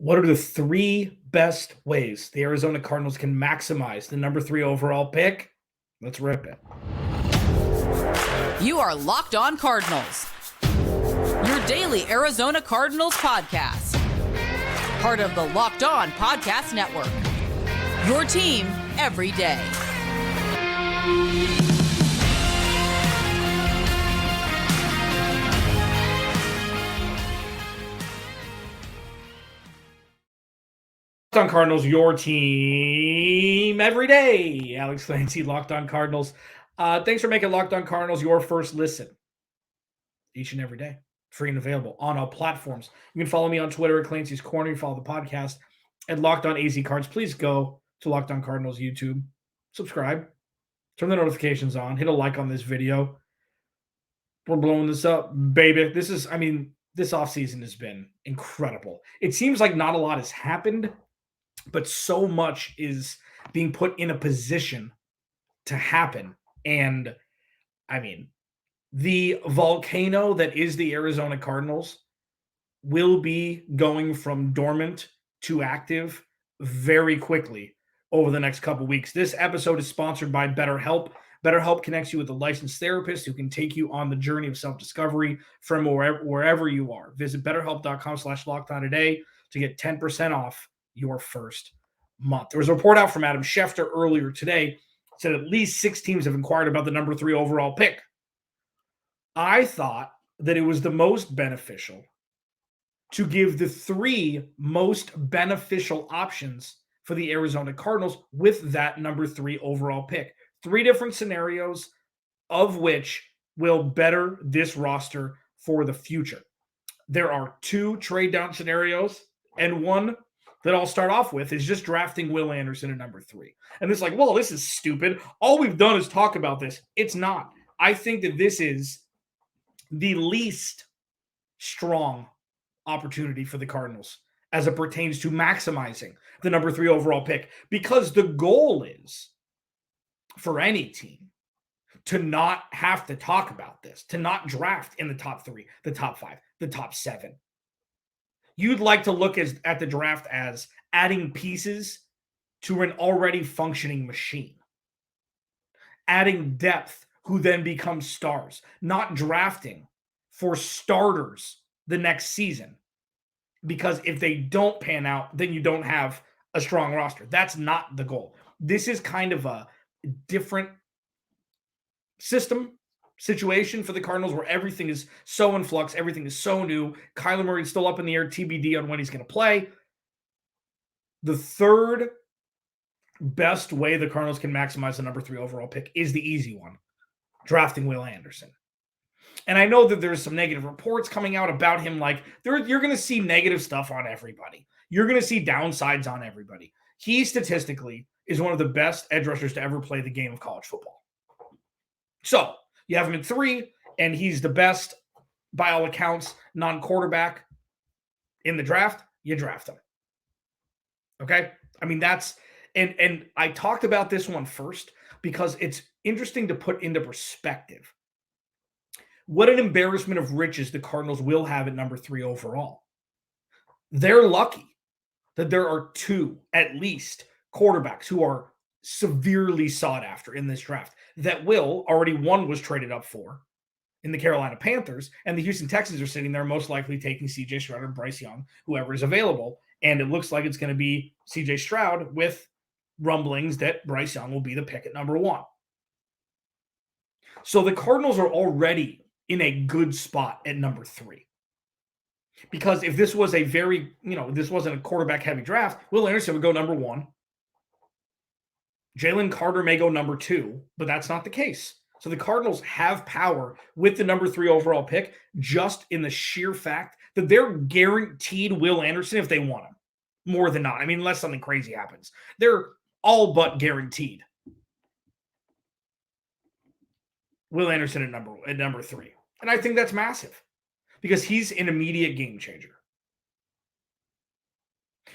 What are the three best ways the Arizona Cardinals can maximize the number 3 overall pick? Let's rip it. You are Locked On Cardinals, your daily Arizona Cardinals podcast. Part of the Locked On Podcast Network, your team every day. Locked On Cardinals, your team every day. Alex Clancy, Locked On Cardinals. Thanks for making Locked On Cardinals your first listen each and every day. Free and available on all platforms. You can follow me on Twitter at Clancy's Corner. You follow the podcast at Locked On AZ Cards. Please go to Locked On Cardinals YouTube. Subscribe. Turn the notifications on. Hit a like on this video. We're blowing this up, baby. This offseason has been incredible. It seems like not a lot has happened, but so much is being put in a position to happen. And the volcano that is the Arizona Cardinals will be going from dormant to active very quickly over the next couple weeks. This episode is sponsored by BetterHelp. BetterHelp connects you with a licensed therapist who can take you on the journey of self-discovery from wherever you are. Visit betterhelp.com/lockedon today to get 10% off your first month. There was a report out from Adam Schefter earlier today that said at least 6 teams have inquired about the number 3 overall pick. I thought that it was the most beneficial to give the 3 most beneficial options for the Arizona Cardinals with that number 3 overall pick. 3 different scenarios of which will better this roster for the future. There are 2 trade down scenarios, and one that I'll start off with is just drafting Will Anderson at number 3. And it's like, well, this is stupid. All we've done is talk about this. It's not. I think that this is the least strong opportunity for the Cardinals as it pertains to maximizing the number 3 overall pick, because the goal is for any team to not have to talk about this, to not draft in the top 3, the top 5, the top 7. You'd like to look at the draft as adding pieces to an already functioning machine, adding depth who then become stars, not drafting for starters the next season. Because if they don't pan out, then you don't have a strong roster. That's not the goal. This is kind of a different situation for the Cardinals where everything is so in flux, everything is so new. Kyler Murray's still up in the air, TBD on when he's going to play. The third best way the Cardinals can maximize the number 3 overall pick is the easy one, drafting Will Anderson. And I know that there's some negative reports coming out about him. Like, you're going to see negative stuff on everybody. You're going to see downsides on everybody. He statistically is one of the best edge rushers to ever play the game of college football. So you have him at 3, and he's the best, by all accounts, non-quarterback in the draft. You draft him. Okay? That's and I talked about this one first because it's interesting to put into perspective what an embarrassment of riches the Cardinals will have at number 3 overall. They're lucky that there are 2, at least, quarterbacks who are severely sought after in this draft. That already one was traded up for in the Carolina Panthers, and the Houston Texans are sitting there most likely taking CJ Stroud and Bryce Young, whoever is available. And it looks like it's going to be CJ Stroud with rumblings that Bryce Young will be the pick at number 1. So the Cardinals are already in a good spot at number 3. Because if this was this wasn't a quarterback heavy draft, Will Anderson would go number 1. Jalen Carter may go number 2, but that's not the case. So the Cardinals have power with the number 3 overall pick, just in the sheer fact that they're guaranteed Will Anderson if they want him. More than not. Unless something crazy happens. They're all but guaranteed Will Anderson at number 3. And I think that's massive because he's an immediate game changer.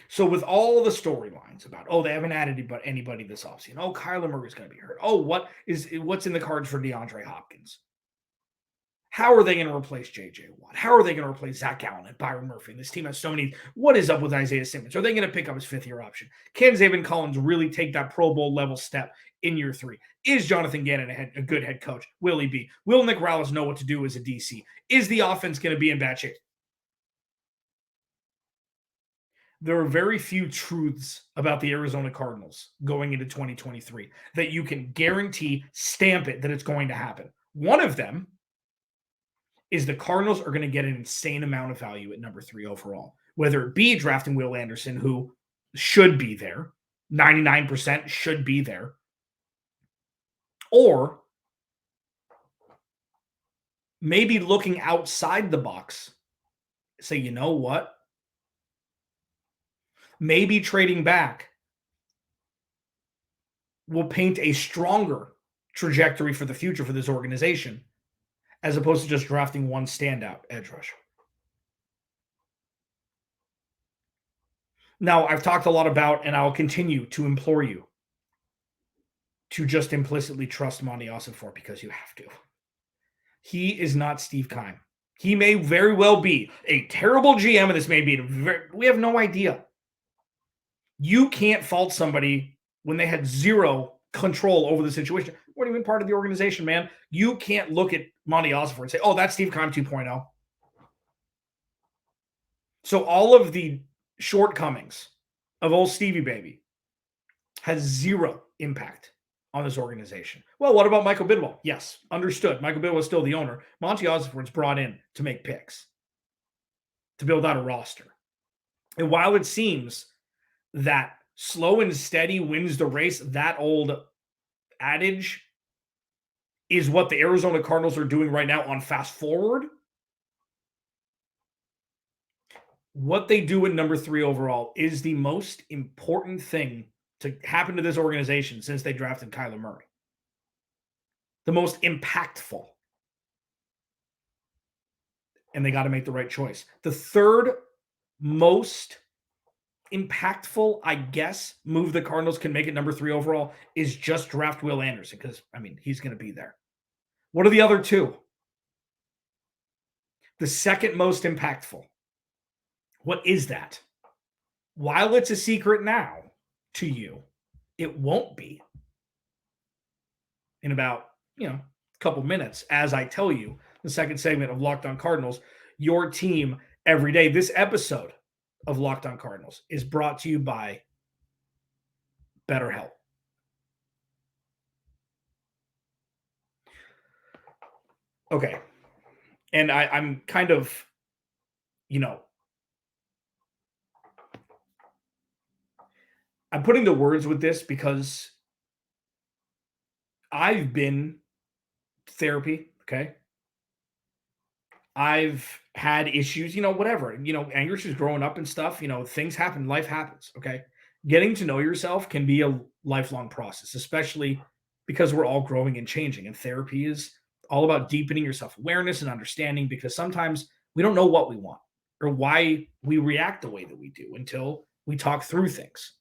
So with all the storylines about, they haven't added anybody this offseason. Kyler Murray's going to be hurt. What's in the cards for DeAndre Hopkins? How are they going to replace J.J. Watt? How are they going to replace Zach Allen and Byron Murphy? And this team has so many. What is up with Isaiah Simmons? Are they going to pick up his fifth-year option? Can Zaven Collins really take that Pro Bowl level step in year 3? Is Jonathan Gannon a good head coach? Will he be? Will Nick Rallis know what to do as a DC? Is the offense going to be in bad shape? There are very few truths about the Arizona Cardinals going into 2023 that you can guarantee, stamp it, that it's going to happen. One of them is the Cardinals are going to get an insane amount of value at number 3 overall, whether it be drafting Will Anderson, who should be there, 99% should be there, or maybe looking outside the box, say, you know what? Maybe trading back will paint a stronger trajectory for the future for this organization, as opposed to just drafting one standout edge rusher. Now, I've talked a lot about, and I'll continue to implore you to just implicitly trust Monty Ossenfort, because you have to. He is not Steve Keim. He may very well be a terrible GM, and this may be we have no idea. You can't fault somebody when they had zero control over the situation. Weren't even part of the organization, man. You can't look at Monty Ossenfort and say, oh, that's Steve Keim 2.0. So all of the shortcomings of old Stevie Baby has zero impact on this organization. Well, what about Michael Bidwell? Yes, understood. Michael Bidwell is still the owner. Monty Ossenfort's brought in to make picks, to build out a roster. And while it seems that slow and steady wins the race, that old adage is what the Arizona Cardinals are doing right now on fast forward. What they do at number 3 overall is the most important thing to happen to this organization since they drafted Kyler Murray. The most impactful. And they got to make the right choice. The third most impactful, I guess, move the Cardinals can make at number 3 overall is just draft Will Anderson, because, I mean, he's going to be there. What are the other two? The second most impactful. What is that? While it's a secret now to you, it won't be in about, a couple minutes as I tell you the second segment of Locked On Cardinals, your team every day. This episode of Locked On Cardinals is brought to you by BetterHelp. Okay. And I'm kind of, I'm putting the words with this because I've been therapy, okay? I've had issues, whatever, anger issues growing up and stuff, things happen, life happens, okay? Getting to know yourself can be a lifelong process, especially because we're all growing and changing. And therapy is all about deepening your self-awareness and understanding, because sometimes we don't know what we want or why we react the way that we do until we talk through things.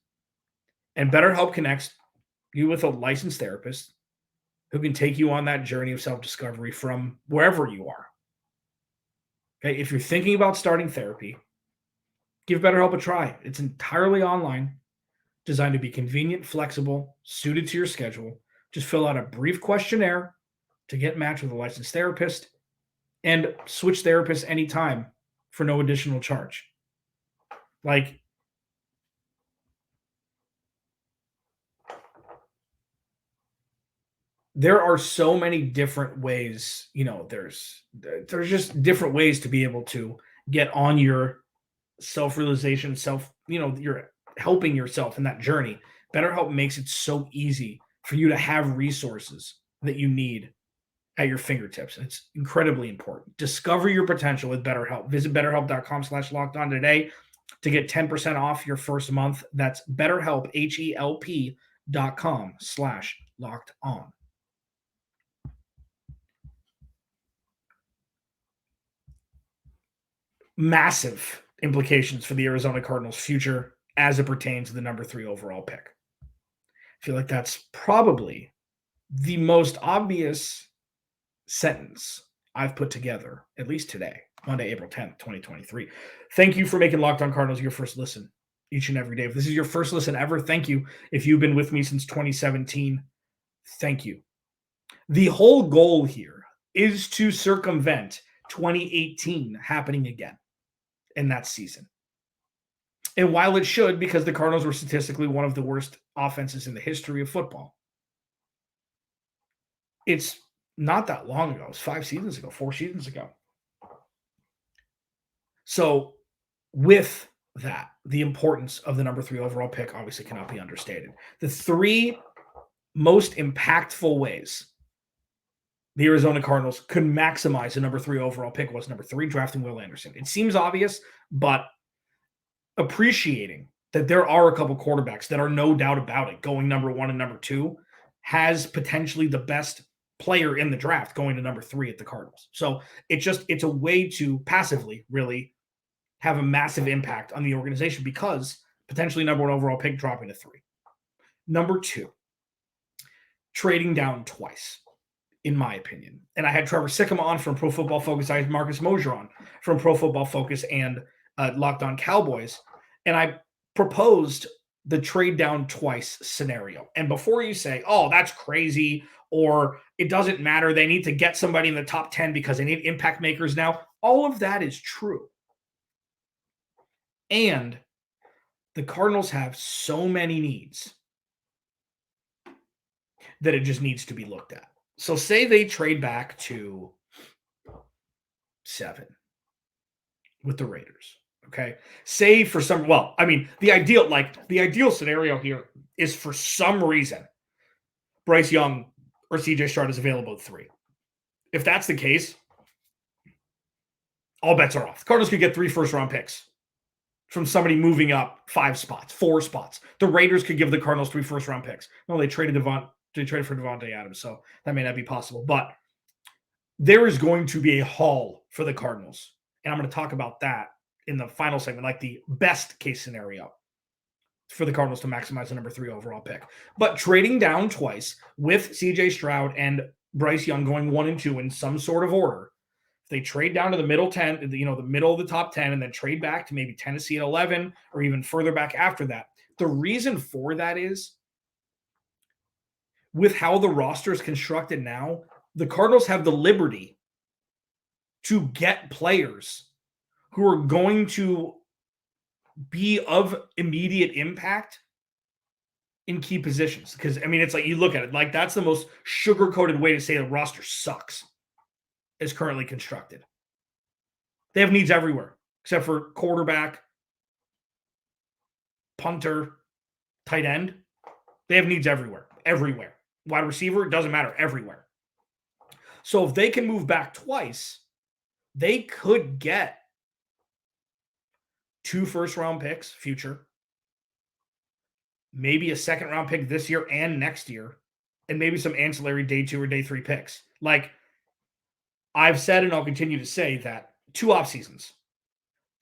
And BetterHelp connects you with a licensed therapist who can take you on that journey of self-discovery from wherever you are. Okay, if you're thinking about starting therapy, give BetterHelp a try. It's entirely online, designed to be convenient, flexible, suited to your schedule. Just fill out a brief questionnaire to get matched with a licensed therapist, and switch therapists anytime for no additional charge. There are so many different ways, there's just different ways to be able to get on your self-realization, you're helping yourself in that journey. BetterHelp makes it so easy for you to have resources that you need at your fingertips. It's incredibly important. Discover your potential with BetterHelp. Visit BetterHelp.com/lockedon today to get 10% off your first month. That's BetterHelp, HELP.com/lockedon. Massive implications for the Arizona Cardinals' future as it pertains to the number 3 overall pick. I feel like that's probably the most obvious sentence I've put together, at least today, Monday, April 10th, 2023. Thank you for making Locked On Cardinals your first listen each and every day. If this is your first listen ever, thank you. If you've been with me since 2017, thank you. The whole goal here is to circumvent 2018 happening again in that season. And while it should, because the Cardinals were statistically one of the worst offenses in the history of football, it's not that long ago. It was 5 seasons ago, 4 seasons ago. So with that, the importance of the number 3 overall pick obviously cannot be understated. The 3 most impactful ways the Arizona Cardinals could maximize the number 3 overall pick was number 3, drafting Will Anderson. It seems obvious, but appreciating that there are a couple quarterbacks that are no doubt about it going number 1 and number 2 has potentially the best player in the draft going to number 3 at the Cardinals. So it's a way to passively really have a massive impact on the organization because potentially number 1 overall pick dropping to 3. Number 2, trading down twice, in my opinion. And I had Trevor Sikkema on from Pro Football Focus. I had Marcus Mosier on from Pro Football Focus and Locked On Cowboys. And I proposed the trade down twice scenario. And before you say, oh, that's crazy, or it doesn't matter, they need to get somebody in the top 10 because they need impact makers now, all of that is true. And the Cardinals have so many needs that it just needs to be looked at. So say they trade back to 7 with the Raiders. Okay. Say for some, the ideal scenario here is for some reason Bryce Young or CJ Stroud is available at 3. If that's the case, all bets are off. The Cardinals could get 3 first-round picks from somebody moving up 5 spots, 4 spots. The Raiders could give the Cardinals 3 first-round picks. No, they traded for Devontae Adams, so that may not be possible. But there is going to be a haul for the Cardinals, and I'm going to talk about that in the final segment, like the best case scenario for the Cardinals to maximize the number 3 overall pick. But trading down twice with CJ Stroud and Bryce Young going 1 and 2 in some sort of order, if they trade down to the middle 10, the middle of the top 10, and then trade back to maybe Tennessee at 11 or even further back after that, the reason for that is with how the roster is constructed now, the Cardinals have the liberty to get players who are going to be of immediate impact in key positions. Because, it's like you look at it, like that's the most sugar-coated way to say the roster sucks is currently constructed. They have needs everywhere, except for quarterback, punter, tight end. They have needs everywhere. Wide receiver, it doesn't matter, everywhere. So if they can move back twice, they could get 2 first-round picks, future, maybe a second-round pick this year and next year, and maybe some ancillary day 2 or day 3 picks. Like I've said, and I'll continue to say that 2 off seasons,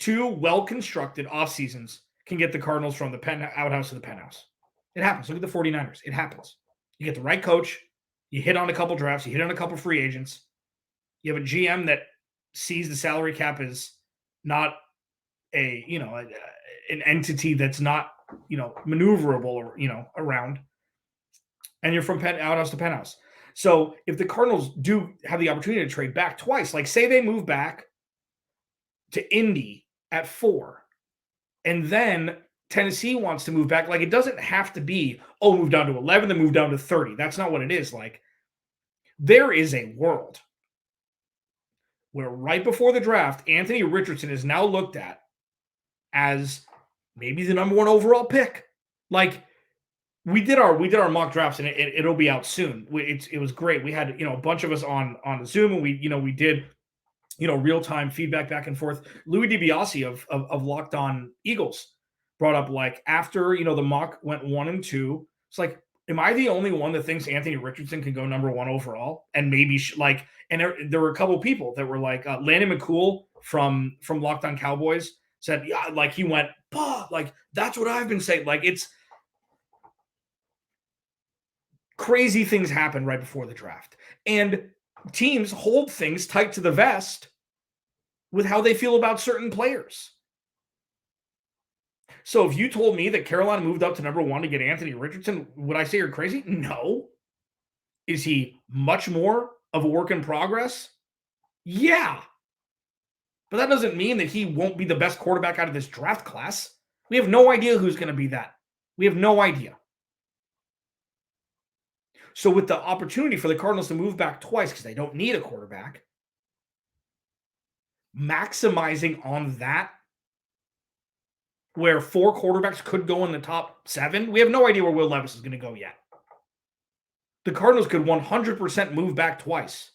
2 well-constructed off seasons can get the Cardinals from the outhouse to the penthouse. It happens. Look at the 49ers. It happens. You get the right coach. You hit on a couple drafts. You hit on a couple free agents. You have a GM that sees the salary cap as not an entity that's not, maneuverable or, around. And you're from outhouse to penthouse. So if the Cardinals do have the opportunity to trade back twice, like say they move back to Indy at 4, and then Tennessee wants to move back, like it doesn't have to be, move down to 11, then move down to 30. That's not what it is. Like there is a world where right before the draft, Anthony Richardson is now looked at as maybe the number 1 overall pick. Like we did our mock drafts, and it'll be out soon. It was great. We had a bunch of us on Zoom, and we did real time feedback back and forth. Louis DiBiase of Locked On Eagles brought up like after the mock went 1 and 2. It's like, am I the only one that thinks Anthony Richardson can go number 1 overall? And maybe and there were a couple people that were like Landon McCool from Locked On Cowboys said, yeah, like he went, like that's what I've been saying. Like it's crazy things happen right before the draft. And teams hold things tight to the vest with how they feel about certain players. So if you told me that Carolina moved up to number 1 to get Anthony Richardson, would I say you're crazy? No. Is he much more of a work in progress? Yeah. But that doesn't mean that he won't be the best quarterback out of this draft class. We have no idea who's going to be that. We have no idea. So with the opportunity for the Cardinals to move back twice because they don't need a quarterback, maximizing on that, where 4 quarterbacks could go in the top 7, we have no idea where Will Levis is going to go yet. The Cardinals could 100% move back twice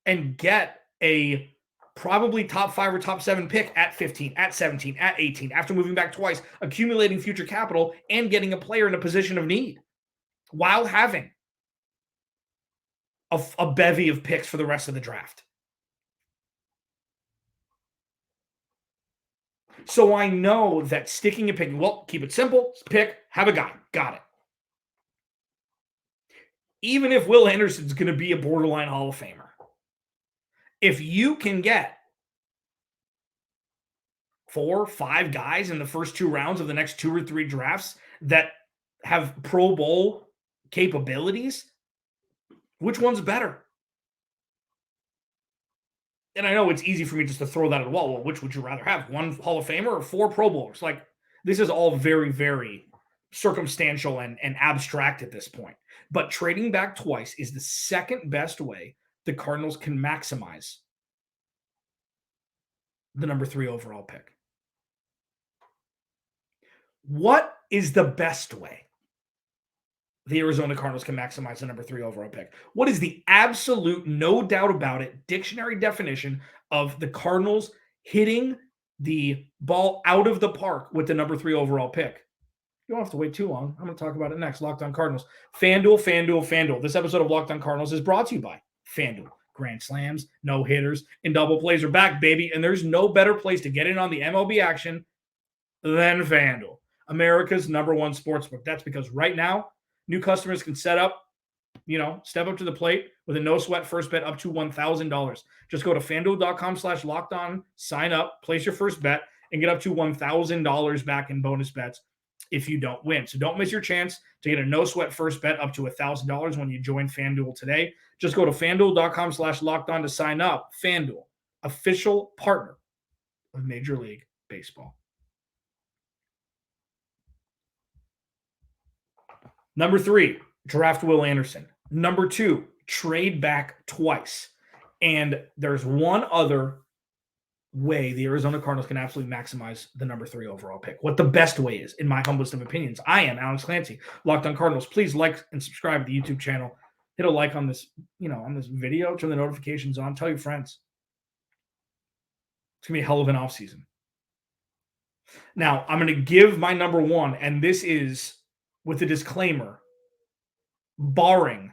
and get a probably top 5 or top 7 pick at 15, at 17, at 18, after moving back twice, accumulating future capital and getting a player in a position of need while having a bevy of picks for the rest of the draft. So I know that sticking and picking, well, keep it simple, pick, have a guy, got it. Even if Will Anderson's going to be a borderline Hall of Famer, if you can get 4, 5 guys in the first 2 rounds of the next 2 or 3 drafts that have Pro Bowl capabilities, which one's better? And I know it's easy for me just to throw that at the wall. Well, which would you rather have? 1 Hall of Famer or 4 Pro Bowlers? Like, this is all very, very circumstantial and abstract at this point. But trading back twice is the second best way the Cardinals can maximize the number 3 overall pick. What is the best way the Arizona Cardinals can maximize the number 3 overall pick? What is the absolute, no doubt about it, dictionary definition of the Cardinals hitting the ball out of the park with the number 3 overall pick? You don't have to wait too long. I'm going to talk about it next. Locked On Cardinals. FanDuel. This episode of Locked On Cardinals is brought to you by FanDuel. Grand slams, no hitters, and double plays are back, baby. And there's no better place to get in on the MLB action than FanDuel, America's #1 sportsbook. That's because right now, new customers can step up to the plate with a no-sweat first bet up to $1,000. Just go to FanDuel.com/lockedon, sign up, place your first bet, and get up to $1,000 back in bonus bets if you don't win. So don't miss your chance to get a no-sweat first bet up to $1,000 when you join FanDuel today. Just go to FanDuel.com/lockedon to sign up. FanDuel, official partner of Major League Baseball. Number 3, draft Will Anderson. Number 2, trade back twice. And there's one other way the Arizona Cardinals can absolutely maximize the number 3 overall pick. What the best way is, in my humblest of opinions. I am Alex Clancy, Locked On Cardinals. Please like and subscribe to the YouTube channel. Hit a like on this, on this video. Turn the notifications on. Tell your friends. It's going to be a hell of an offseason. Now, I'm going to give my number 1, and this is with a disclaimer, barring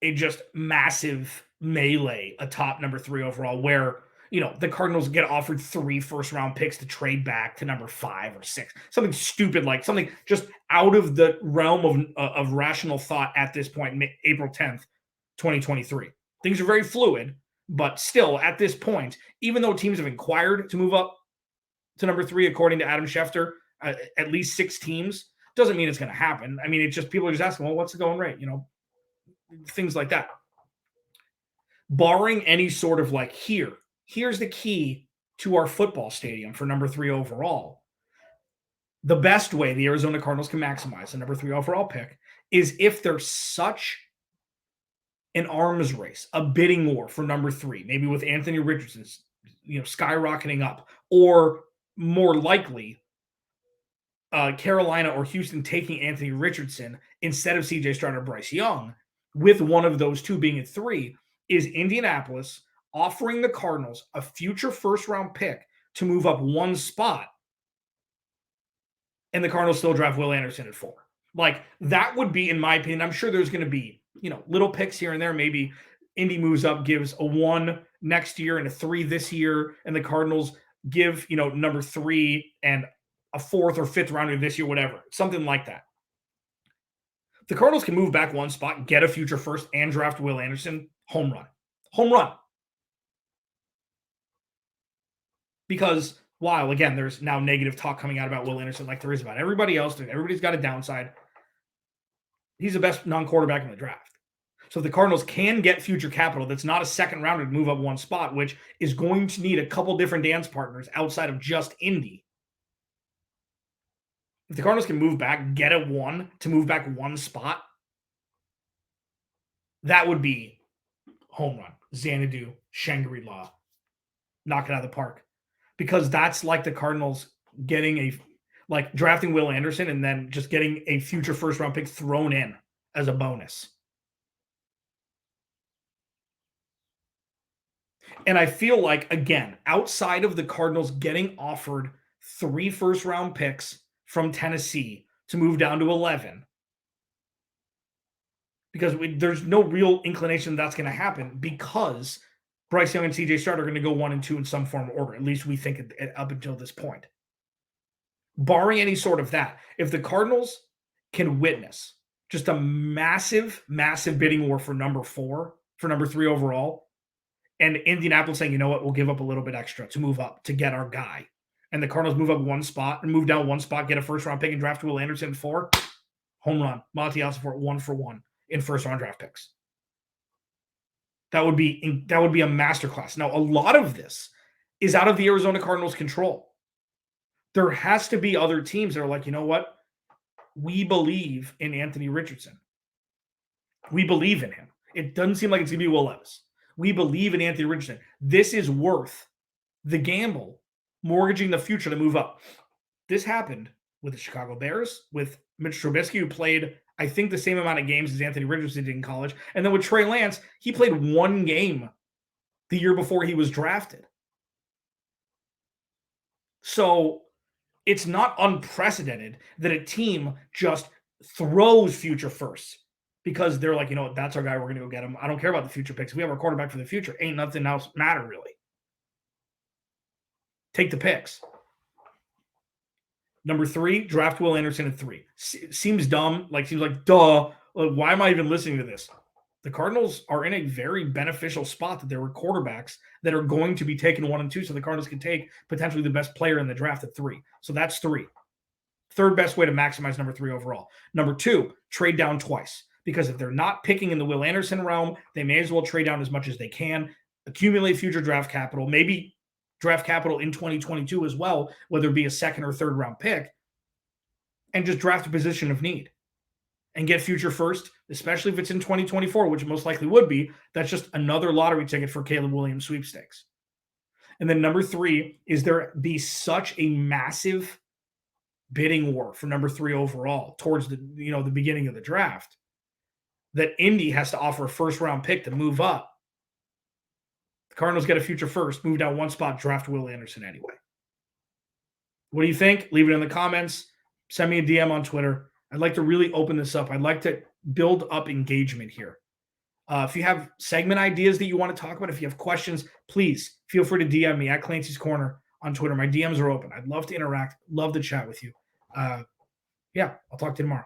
a just massive melee atop number 3 overall, where the Cardinals get offered 3 first-round picks to trade back to number 5 or 6, something stupid, like something just out of the realm of rational thought at this point, April 10th, 2023. Things are very fluid, but still, at this point, even though teams have inquired to move up to number 3, according to Adam Schefter, at least 6 teams, doesn't mean it's going to happen. I mean, it's just people are just asking, well, what's the going rate? Things like that. Barring any sort of here's the key to our football stadium for number 3 overall. The best way the Arizona Cardinals can maximize the number 3 overall pick is if there's such an arms race, a bidding war for number 3, maybe with Anthony Richardson, skyrocketing up, or more likely, Carolina or Houston taking Anthony Richardson instead of CJ Stroud or Bryce Young, with one of those 2 being at 3, is Indianapolis offering the Cardinals a future first-round pick to move up 1 spot, and the Cardinals still draft Will Anderson at 4. That would be, in my opinion, I'm sure there's going to be, little picks here and there. Maybe Indy moves up, gives a 1 next year and a 3 this year, and the Cardinals give, number 3 and a 4th or 5th rounder this year, whatever, something like that. The Cardinals can move back one spot, get a future first, and draft Will Anderson. Home run. Home run. Because while, again, there's now negative talk coming out about Will Anderson like there is about everybody else, everybody's got a downside. He's the best non-quarterback in the draft. So if the Cardinals can get future capital that's not a second rounder to move up one spot, which is going to need a couple different dance partners outside of just Indy. If the Cardinals can move back, get a one to move back one spot, that would be home run. Xanadu, Shangri-La, knock it out of the park. Because that's like the Cardinals drafting Will Anderson and then just getting a future first round pick thrown in as a bonus. And I feel like, again, outside of the Cardinals getting offered 3 first round picks from Tennessee to move down to 11, because there's no real inclination that's going to happen, because Bryce Young and CJ Stroud are going to go 1 and 2 in some form of order. At least we think it up until this point. Barring any sort of that, if the Cardinals can witness just a massive, massive bidding war for number 3 overall, and Indianapolis saying, you know what, we'll give up a little bit extra to move up to get our guy, and the Cardinals move up one spot and move down one spot, get a first round pick and draft Will Anderson 4, home run. Monty Alford 1 for 1 in first round draft picks. That would be a masterclass. Now, a lot of this is out of the Arizona Cardinals' control. There has to be other teams that are like, you know what? We believe in Anthony Richardson. We believe in him. It doesn't seem like it's going to be Will Levis. We believe in Anthony Richardson. This is worth the gamble, mortgaging the future to move up. This happened with the Chicago Bears, with Mitch Trubisky, who played, I think, the same amount of games as Anthony Richardson did in college. And then with Trey Lance, he played 1 game the year before he was drafted. So it's not unprecedented that a team just throws future firsts because they're like, you know what, that's our guy, we're going to go get him. I don't care about the future picks. We have our quarterback for the future. Ain't nothing else matter, really. Take the picks. Number 3, draft Will Anderson at 3. Seems dumb. Seems like, duh. Why am I even listening to this? The Cardinals are in a very beneficial spot that there were quarterbacks that are going to be taken 1 and 2, so the Cardinals can take potentially the best player in the draft at 3. So that's 3. Third best way to maximize number 3 overall. Number 2, trade down twice. Because if they're not picking in the Will Anderson realm, they may as well trade down as much as they can, accumulate future draft capital, maybe draft capital in 2022 as well, whether it be a second or third round pick, and just draft a position of need and get future first, especially if it's in 2024, which most likely would be. That's just another lottery ticket for Caleb Williams sweepstakes. And then number 3 is there be such a massive bidding war for number 3 overall towards the beginning of the draft that Indy has to offer a first round pick to move up. The Cardinals get a future first, move down one spot, draft Will Anderson anyway. What do you think? Leave it in the comments. Send me a DM on Twitter. I'd like to really open this up. I'd like to build up engagement here. If you have segment ideas that you want to talk about, if you have questions, please feel free to DM me at Clancy's Corner on Twitter. My DMs are open. I'd love to interact, love to chat with you. I'll talk to you tomorrow.